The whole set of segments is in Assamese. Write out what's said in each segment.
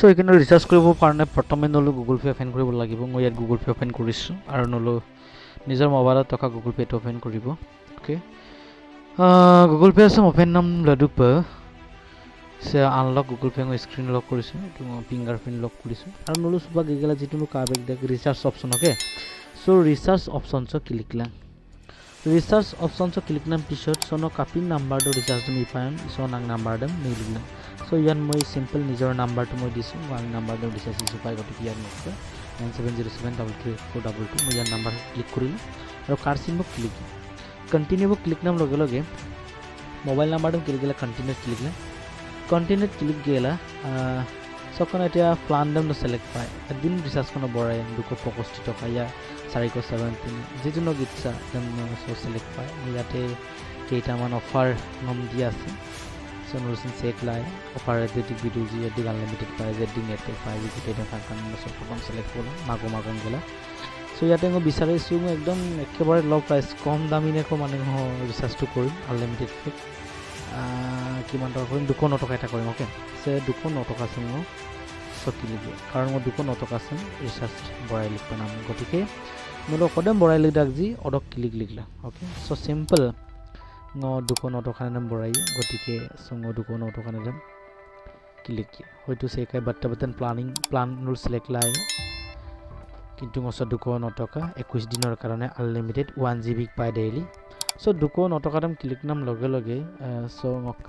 সো এখানে ৰিচাৰ্জ কৰিবৰ কাৰণে প্ৰথমে নলো গুগল পে ওপেন কৰিব লাগিব মই ইয়াত গুগল পে ওপেন কৰিছো আৰু নলো নিজৰ মোবাইলত থকা গুগল পে ওপেন কৰিব ওকে গুগল পে সম ওপেন নাম লডুপ সে আনলক গুগল পে স্ক্রিন লক কৰিছো এটো ফিংগাৰপ্ৰিন্ট লক কৰিছো আৰু নলো সুবা গিগলা যেটো কাবেক দেখ recharge option okay so recharge option so click লা রিচার্জ অপশন সো ক্লিক নাম পিছত সোনো কাপিন নাম্বার দো রিচার্জ মি পাম সো নাং নাম্বার দম নিলিলা সো ইয়ান মই সিম্পল নিজৰ নাম্বাৰটো মই দিছো ওয়ান নাম্বাৰ দো ৰিচাৰ্জ ইসু পাই গটি ইয়াৰ নকতে 97073342 মই ইয়াৰ নাম্বাৰ ক্লিক কৰিলো আৰু কাৰ সিম্বল ক্লিক কন্টিনিউ ক্লিক নাম লগে লগে মোবাইল নাম্বাৰটো ক্লিক গলা কন্টিনিউ ক্লিক গেলা সকন এতিয়া প্লান দাম ন সিলেক্ট পাই একদিন রিচার্জ কোন বড়াই 265 টাকা ইয়া 473 যেজন গিটসা দাম সো সিলেক্ট পাই ইয়াতে কেইটামান অফার নম দি আছে সো নরসিন চেক লাই offer additive video G additive unlimited পাই জেডিং নেটে পাই যেটা ফাঁকান সো প্রথম সিলেক্ট করলাম মাগো গেলা সো ইয়াতে মই বিচাৰিছো মই একদম একেবাৰে লো প্ৰাইস কম দামি নেকো মানে ৰিচাৰ্জটো কৰিম আনলিমিটেড ফিক কিমান টকা কৰিম 209 টকা এটা কৰিম ওকে সে 209 টকা আছে মই সকিলিগে কাৰণ মই 209 টকা আছে রিচার্জ বঢ়াই লিখ নাম গটিকে মই কদম বঢ়াই লিখ দাগজি অডক ক্লিক লিখলা ওকে সো সিম্পল ন 209 টকা নাম বঢ়াই গটিকে সো 209 টকা নাম ক্লিক হয়তো সে কাই বাটন প্লান নুল সিলেক্ট লাই কিন্তু মছ 209 টকা 21 দিনৰ কাৰণে আনলিমিটেড 1 জিবি পাই ডেইলি সো 209 টকা দাম ক্লিক নাম লগে লগে সো মক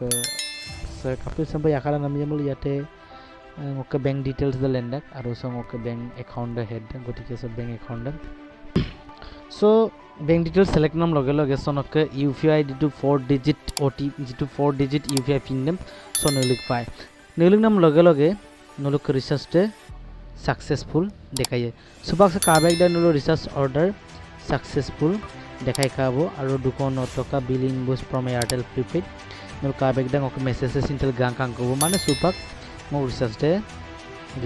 সে কাপি সব ইয়াকালা নাম যেমল ইয়াতে মক ব্যাংক ডিটেইলস দ লেন্ডাক আৰু সো মক ব্যাংক একাউন্ট হেড গটিকে সব bank account so bank details select নাম লগে লগে সো নক UPI ID two 4 digit OTP যেটো 4 ডিজিট ইউপিআই পিন নাম সো নলিক পাই নলিক নাম লগে লগে নলক রিচার্জতে सक्सेसफुल দেখাইয়ে সুবাক কাবেক দা নলো রিচার্জ অর্ডার सक्सेसफुल দেখাই কাবো আৰু 209 টকা বিল ইনভয়েস ফ্রম এয়ারটেল প্রিপেড নল কাবেক দা ওক মেসেজ সিন্টেল গাং কাং কবো মানে সুপাক মো রিচার্জতে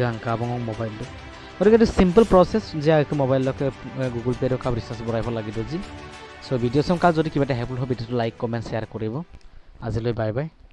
গাং কাবো মোবাইল দো ওরকে সিম্পল প্রসেস যে আকে মোবাইল লকে গুগল পে ৰ কাব রিচার্জ বরাইব লাগিব জি সো ভিডিও সম কাল যদি কিবা হেল্পফুল হবে ভিডিওটো লাইক কমেন্ট শেয়ার করিব আজিলৈ বাই বাই।